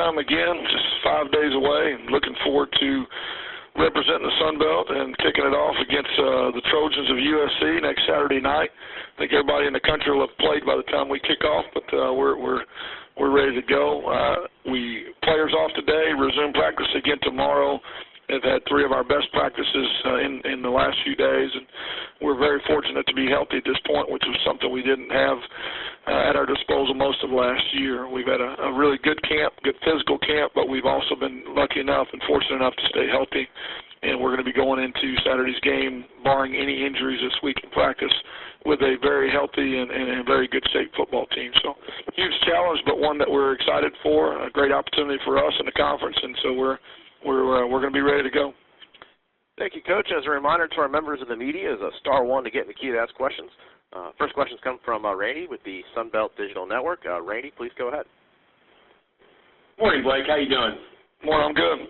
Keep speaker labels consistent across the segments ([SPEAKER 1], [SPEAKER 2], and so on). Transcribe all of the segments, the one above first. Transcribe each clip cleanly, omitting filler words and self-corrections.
[SPEAKER 1] time again, just 5 days away, and looking forward to representing the Sun Belt and kicking it off against the Trojans of USC next Saturday night. I think everybody in the country will have played by the time we kick off, but we're ready to go. Players off today, resume practice again tomorrow. Have had 3 of our best practices in the last few days, and we're very fortunate to be healthy at this point, which was something we didn't have at our disposal most of last year. We've had a really good camp, good physical camp, but we've also been lucky enough and fortunate enough to stay healthy, and we're going to be going into Saturday's game, barring any injuries this week in practice, with a very healthy and a very good shape football team. So huge challenge, but one that we're excited for, a great opportunity for us in the conference, and so we're going to be ready to go.
[SPEAKER 2] Thank you, Coach. As a reminder to our members of the media, is a *1 to get in the queue to ask questions. First questions come from Randy with the Sunbelt Digital Network. Randy, please go ahead.
[SPEAKER 3] Morning, Blake. How you doing?
[SPEAKER 1] Morning, I'm good.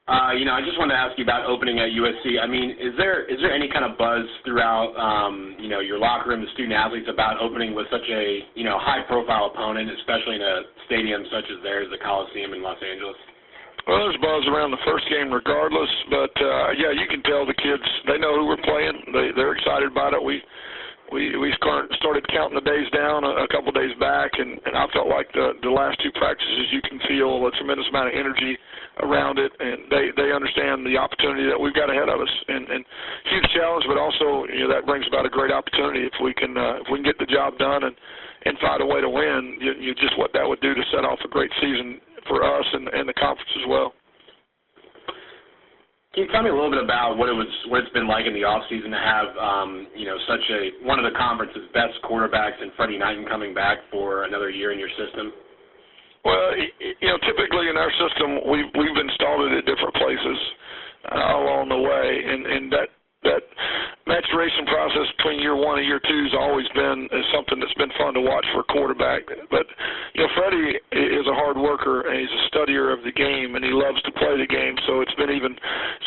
[SPEAKER 3] I just wanted to ask you about opening at USC. I mean, is there any kind of buzz throughout, your locker room, the student athletes, about opening with such a, high-profile opponent, especially in a stadium such as theirs, the Coliseum in Los Angeles?
[SPEAKER 1] Well, there's buzz around the first game regardless, but, you can tell the kids, they know who we're playing. They're excited about it. We started counting the days down a couple days back, and I felt like the last 2 practices you can feel a tremendous amount of energy around it, and they understand the opportunity that we've got ahead of us. And huge challenge, but also that brings about a great opportunity if we can get the job done and find a way to win. Just what that would do to set off a great season for us and the conference as well.
[SPEAKER 3] Can you tell me a little bit about what it's been like in the off season to have such one of the conference's best quarterbacks in Freddie Knighton coming back for another year in your system?
[SPEAKER 1] Well, typically in our system we've installed it at different places along the way, and that maturation process between year 1 and year 2 has always been something that's been fun to watch for a quarterback. But Freddie is a hard worker, and he's a studier of the game, and he loves to play the game. So it's been even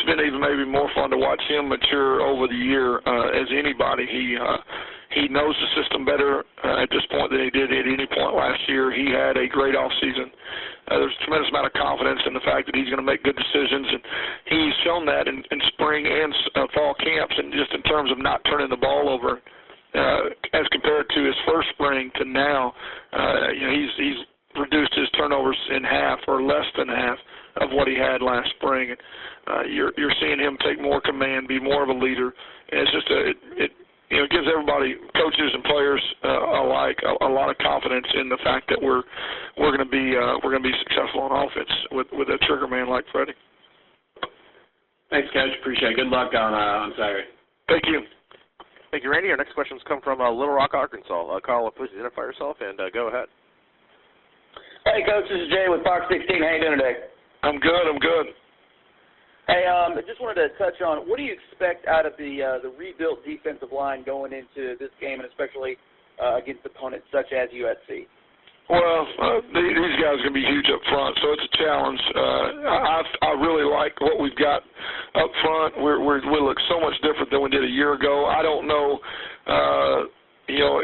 [SPEAKER 1] maybe more fun to watch him mature over the year as anybody. He knows the system better at this point than he did at any point last year. He had a great offseason. There's a tremendous amount of confidence in the fact that he's going to make good decisions, and he's shown that in spring and fall camps, and just in terms of not turning the ball over as compared to his first spring to now. He's reduced his turnovers in half or less than half of what he had last spring. And you're seeing him take more command, be more of a leader, and it's just it gives everybody, coaches and players alike, a lot of confidence in the fact that we're going to be successful on offense with a trigger man like Freddie.
[SPEAKER 3] Thanks, Coach. Appreciate it. Good luck on Saturday.
[SPEAKER 1] Thank you.
[SPEAKER 2] Thank you, Randy. Our next questions come from Little Rock, Arkansas. Carl, please identify yourself and go ahead.
[SPEAKER 4] Hey, Coach. This is Jay with Fox 16. How you doing today?
[SPEAKER 1] I'm good.
[SPEAKER 4] Hey, I just wanted to touch on, what do you expect out of the rebuilt defensive line going into this game, and especially against opponents such as USC?
[SPEAKER 1] Well, these guys are going to be huge up front, so it's a challenge. I really like what we've got up front. We look so much different than we did a year ago. I don't know,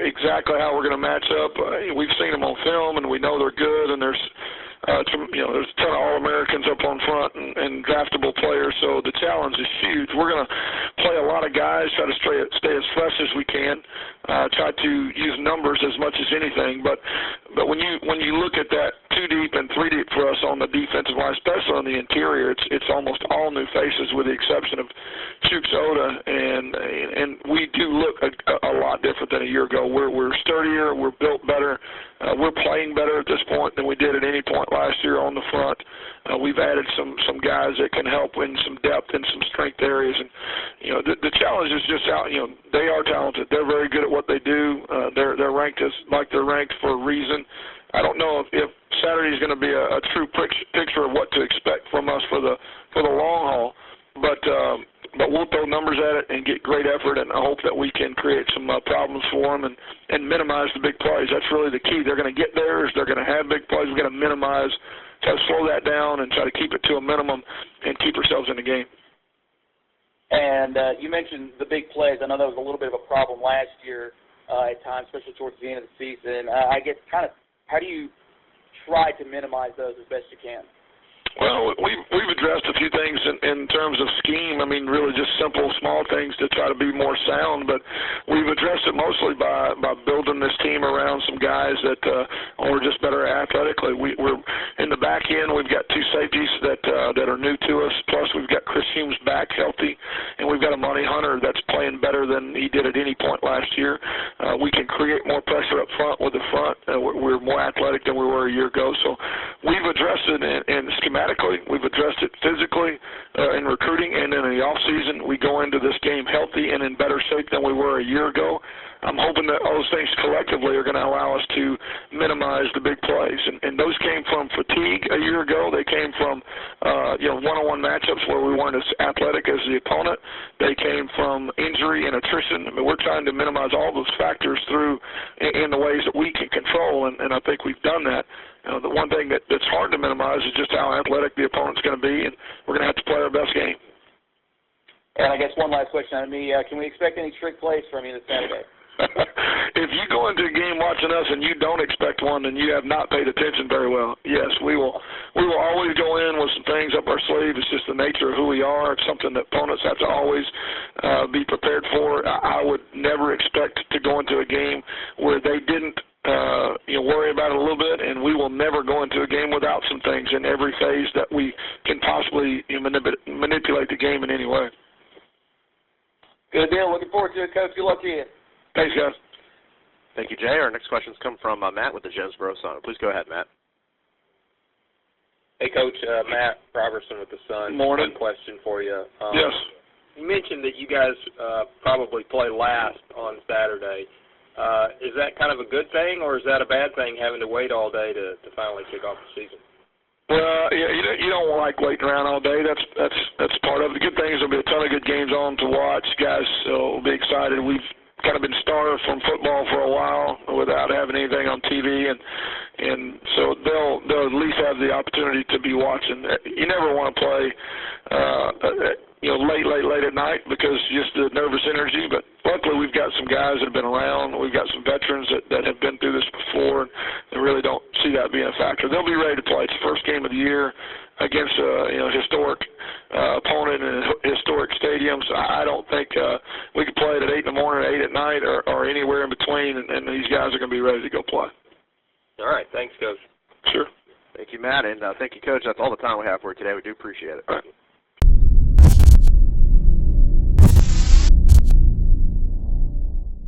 [SPEAKER 1] exactly how we're going to match up. We've seen them on film, and we know they're good, and there's a ton of All-Americans up on front and draftable players, so the challenge is huge. We're going to play a lot of guys, try to stay as fresh as we can, try to use numbers as much as anything. But when you look at that 2 deep and 3 deep for us on the defensive line, especially on the interior, it's almost all new faces with the exception of Chooks Oda, and we do look a lot different than a year ago. We're sturdier, we're built better, we're playing better at this point than we did at any point last year on the front. We've added some guys that can help in some depth and some strength areas, and the challenge is just out. They are talented. They're very good at what they do. They're ranked like they're ranked for a reason. I don't know if Saturday is going to be a true picture of what to expect from us for the long haul, but we'll throw numbers at it and get great effort, and I hope that we can create some problems for them and minimize the big plays. That's really the key. They're going to get theirs. They're going to have big plays. We've got to minimize, try to slow that down and try to keep it to a minimum and keep ourselves in the game.
[SPEAKER 4] And you mentioned the big plays. I know that was a little bit of a problem last year at times, especially towards the end of the season. I guess kind of how do you try to minimize those as best you can?
[SPEAKER 1] Well, we've addressed a few things in terms of scheme. I mean, really just simple, small things to try to be more sound. But we've addressed it mostly by building this team around some guys that are just better athletically. We're in the back end. We've got two safeties that are new to us. Plus, we've got Chris Humes back healthy, and we've got a Monty Hunter that's playing better than he did at any point last year. We can create more pressure up front with the front. We're more athletic than we were a year ago. So we've addressed it in schematically. We've addressed it physically in recruiting, and in the off-season, we go into this game healthy and in better shape than we were a year ago. I'm hoping that all those things collectively are going to allow us to minimize the big plays. And those came from fatigue a year ago. They came from one-on-one matchups where we weren't as athletic as the opponent. They came from injury and attrition. I mean, we're trying to minimize all those factors through in the ways that we can control, and I think we've done that. The one thing that's hard to minimize is just how athletic the opponent's going to be, and we're going to have to play our best game.
[SPEAKER 4] And I guess one last question on me. Can we expect any trick plays from you this Saturday?
[SPEAKER 1] If you go into a game watching us and you don't expect one, then you have not paid attention very well. Yes, we will always go in with some things up our sleeve. It's just the nature of who we are. It's something that opponents have to always be prepared for. I would never expect to go into a game where they didn't worry about it a little bit, and we will never go into a game without some things in every phase that we can possibly manipulate the game in any way.
[SPEAKER 4] Good deal. Looking forward to it, Coach. Good luck to you.
[SPEAKER 1] Thanks, guys.
[SPEAKER 2] Thank you, Jay. Our next questions come from Matt with the Jonesboro Sun. Please go ahead, Matt.
[SPEAKER 5] Hey, Coach. Matt Robertson with the Sun.
[SPEAKER 1] Morning.
[SPEAKER 5] One question for you.
[SPEAKER 1] Yes.
[SPEAKER 5] You mentioned that you guys probably play last on Saturday. Is that kind of a good thing, or is that a bad thing, having to wait all day to finally kick off the season?
[SPEAKER 1] Well, yeah, you don't like waiting around all day. That's part of it. The good thing is there'll be a ton of good games on to watch. Guys will be excited. We've kind of been starved from football for a while without having anything on TV, and so they'll at least have the opportunity to be watching. You never want to play late at night because just the nervous energy, but luckily we've got some guys that have been around. We've got some veterans that have been through this before, and they really don't see that being a factor. They'll be ready to play. It's the first game of the year against a historic opponent in a historic stadium. So I don't think we could play it at 8 in the morning, 8 at night, or anywhere in between, and these guys are going to be ready to go play.
[SPEAKER 5] All right. Thanks, Coach.
[SPEAKER 1] Sure.
[SPEAKER 2] Thank you, Matt, and thank you, Coach. That's all the time we have for today. We do appreciate it.
[SPEAKER 1] All right.